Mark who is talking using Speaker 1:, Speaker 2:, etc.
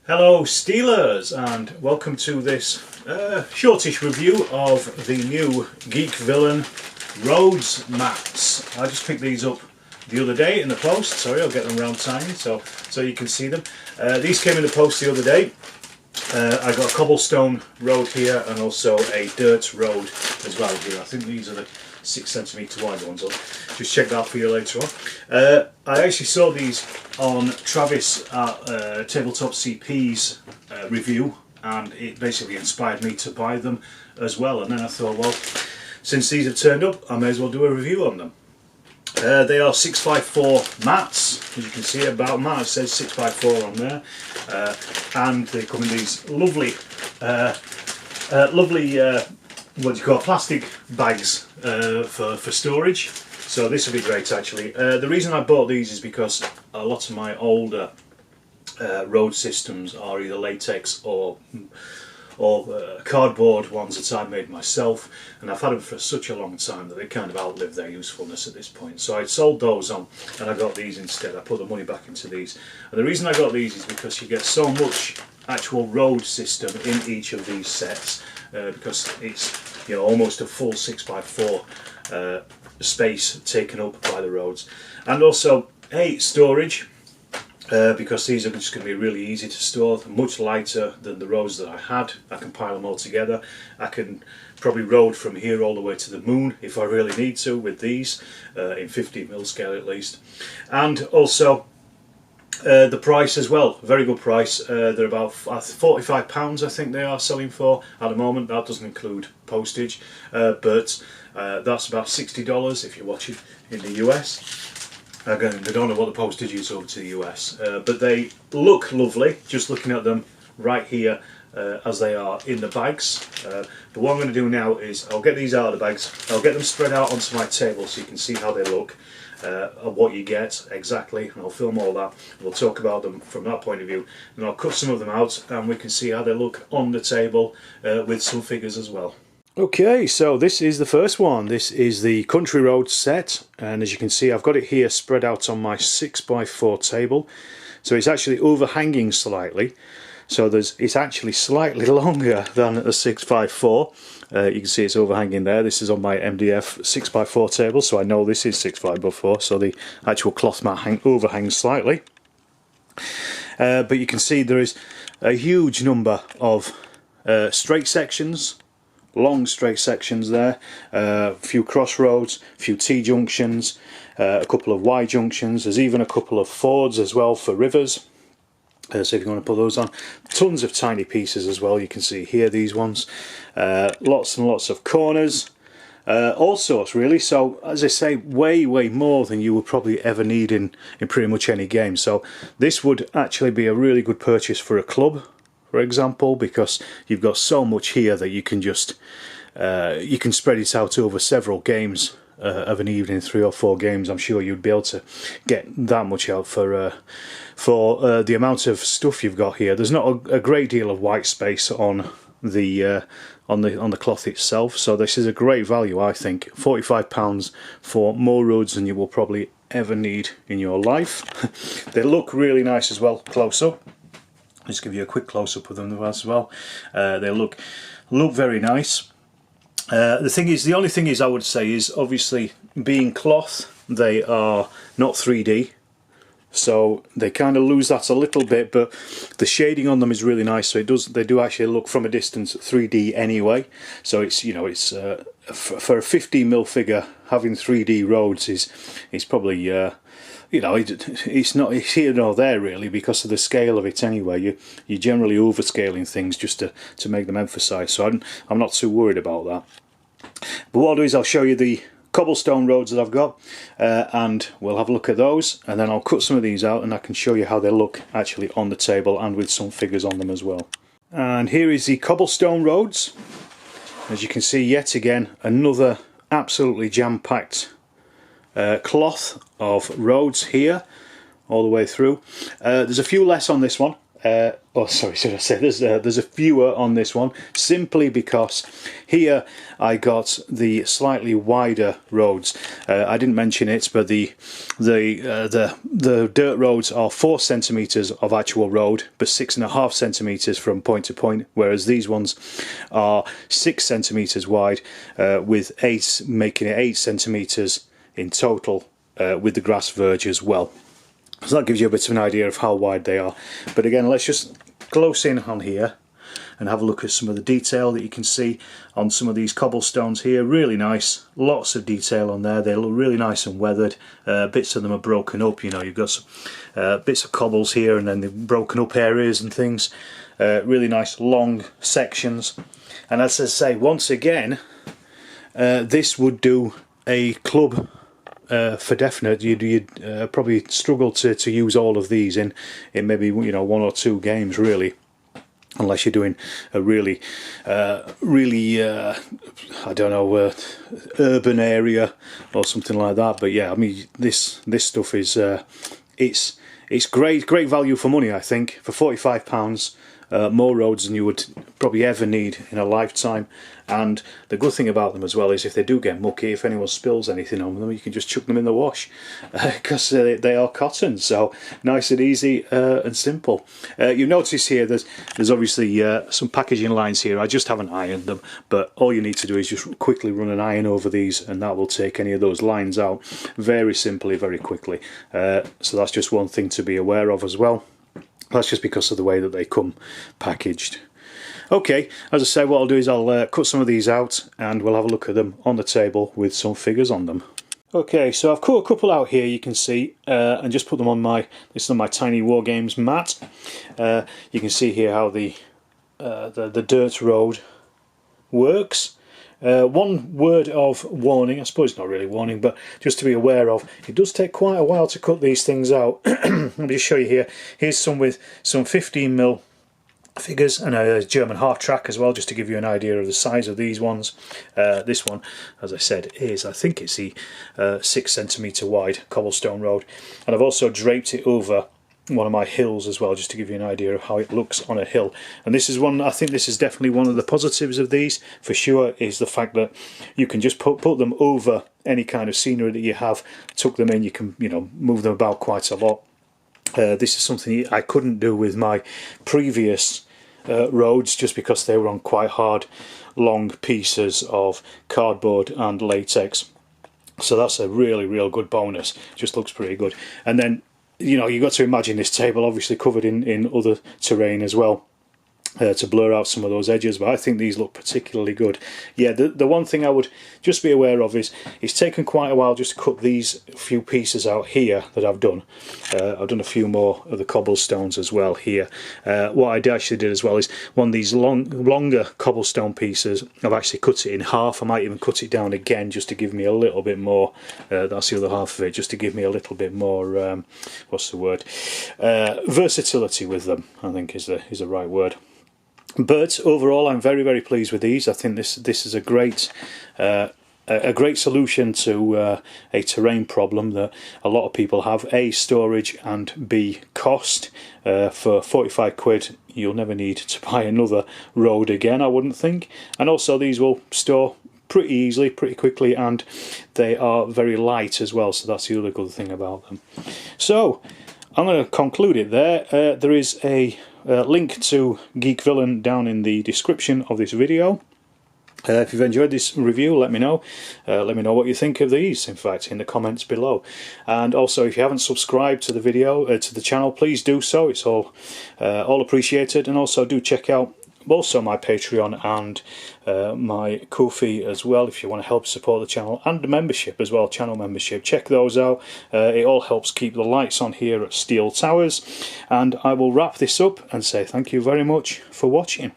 Speaker 1: Hello Steelers, and welcome to this shortish review of the new Geek Villain Roads maps. I just picked these up the other day in the post. Sorry, I'll get them round tiny so you can see them. These came in the post the other day. I got a cobblestone road here and also a dirt road as well here. I think these are the 6 cm wide ones. I'll just check that out for you later on. I actually saw these on Travis at Tabletop CP's review, and it basically inspired me to buy them as well. And then I thought, well, since these have turned up, I may as well do a review on them. They are 6x4 mats, as you can see. About mat, it says 6x4 on there, and they come in these lovely, what do you call it, plastic bags for storage. So this would be great actually. The reason I bought these is because a lot of my older road systems are either latex or cardboard ones that I made myself, and I've had them for such a long time that they kind of outlived their usefulness at this point. So I sold those on and I got these instead. I put the money back into these, and the reason I got these is because you get so much actual road system in each of these sets, because it's, you know, almost a full 6x4 space taken up by the roads, and also storage. Because these are just going to be really easy to store, much lighter than the roads that I had. I can pile them all together. I can probably road from here all the way to the moon if I really need to with these, in 50mm scale at least. And also the price as well, very good price. They're about £45 I think they are selling for at the moment. That doesn't include postage, but that's about $60 if you're watching in the US. Again, they don't know what the postage is over to the US, but they look lovely just looking at them right here as they are in the bags. But what I'm going to do now is I'll get these out of the bags, I'll get them spread out onto my table so you can see how they look, and what you get exactly, and I'll film all that. We'll talk about them from that point of view, and I'll cut some of them out and we can see how they look on the table with some figures as well. Okay, so this is the first one. This is the Country Road set, and as you can see I've got it here spread out on my 6x4 table. So it's actually overhanging slightly, so it's actually slightly longer than a 6x4. You can see it's overhanging there. This is on my MDF 6x4 table, so I know this is 6x4, so the actual cloth mat overhangs slightly. But you can see there is a huge number of straight sections, long straight sections there, a few crossroads, a few T-junctions, a couple of Y-junctions. There's even a couple of fords as well for rivers, so if you want to put those on. Tons of tiny pieces as well, you can see here, these ones. Lots and lots of corners, all sorts really. So as I say, way more than you would probably ever need in pretty much any game. So this would actually be a really good purchase for a club, for example, because you've got so much here that you can just you can spread it out over several games of an evening, 3 or 4 games. I'm sure you'd be able to get that much out for the amount of stuff you've got here. There's not a great deal of white space on the cloth itself, so this is a great value, I think. £45 for more roads than you will probably ever need in your life. They look really nice as well close up. Just give you a quick close-up of them as well. They look very nice. The only thing is I would say is, obviously being cloth, they are not 3D, so they kind of lose that a little bit, but the shading on them is really nice, so they do actually look from a distance 3D anyway. So it's, you know, it's for a 15mm figure, having 3D roads is probably you know, it's here nor there really, because of the scale of it anyway. You're generally overscaling things just to make them emphasise, so I'm not too worried about that. But what I'll do is I'll show you the cobblestone roads that I've got, and we'll have a look at those, and then I'll cut some of these out and I can show you how they look actually on the table and with some figures on them as well. And here is the cobblestone roads. As you can see, yet again another absolutely jam-packed cloth of roads here all the way through. There's a few less on this one, Oh, sorry, should I say there's a fewer on this one, simply because here I got the slightly wider roads. I didn't mention it, but the dirt roads are 4 centimeters of actual road, but 6.5 centimeters from point to point, whereas these ones are 6 centimeters wide, with 8 making it 8 centimeters in total, with the grass verge as well. So that gives you a bit of an idea of how wide they are. But again, let's just close in on here and have a look at some of the detail that you can see on some of these cobblestones here. Really nice, lots of detail on there. They look really nice and weathered. Bits of them are broken up, you know, you've got some bits of cobbles here and then the broken up areas and things. Really nice long sections. And as I say, once again, this would do a club for definite. You'd probably struggle to use all of these in maybe, you know, 1 or 2 games really, unless you're doing a really I don't know, urban area or something like that. But yeah, I mean, this stuff is it's great value for money. I think for £45, more roads than you would probably ever need in a lifetime. And the good thing about them as well is if they do get mucky, if anyone spills anything on them, you can just chuck them in the wash, because they are cotton. So nice and easy and simple. You notice here there's obviously some packaging lines here. I just haven't ironed them, but all you need to do is just quickly run an iron over these and that will take any of those lines out very simply, very quickly. So that's just one thing to be aware of as well. That's just because of the way that they come packaged. Okay, as I say, what I'll do is I'll cut some of these out and we'll have a look at them on the table with some figures on them. Okay, so I've cut a couple out here, you can see, and just put them on this is on my tiny Wargames mat. You can see here how the dirt road works. One word of warning, I suppose it's not really warning, but just to be aware of, it does take quite a while to cut these things out. Let me just show you here. Here's some with some 15mm figures and a German half track as well, just to give you an idea of the size of these ones. This one, as I said, is, I think it's the 6 centimeter wide Cobblestone Road, and I've also draped it over one of my hills as well, just to give you an idea of how it looks on a hill. And this is one, I think this is definitely one of the positives of these for sure, is the fact that you can just put them over any kind of scenery that you have, tuck them in, you can, you know, move them about quite a lot. This is something I couldn't do with my previous roads, just because they were on quite hard long pieces of cardboard and latex. So that's a real good bonus. Just looks pretty good. And then, you know, you've got to imagine this table obviously covered in other terrain as well, to blur out some of those edges, but I think these look particularly good. Yeah, the one thing I would just be aware of is it's taken quite a while just to cut these few pieces out here that I've done. I've done a few more of the cobblestones as well here. What I actually did as well is one of these longer cobblestone pieces, I've actually cut it in half. I might even cut it down again just to give me a little bit more, that's the other half of it, just to give me a little bit more, what's the word, versatility with them, I think is the right word. But overall, I'm very pleased with these. I think this is a great solution to a terrain problem that a lot of people have. A, storage, and B, cost. For 45 quid, you'll never need to buy another road again, I wouldn't think. And also these will store pretty easily, pretty quickly, and they are very light as well, so that's the other good thing about them. So I'm going to conclude it there. There is a link to Geek Villain down in the description of this video. If you've enjoyed this review, let me know. Let me know what you think of these, in fact, in the comments below. And also, if you haven't subscribed to the video, to the channel, please do so. It's all appreciated. And also do check out also my Patreon and my Ko-fi as well, if you want to help support the channel, and the membership as well, channel membership. Check those out. It all helps keep the lights on here at Steel Towers. And I will wrap this up and say thank you very much for watching.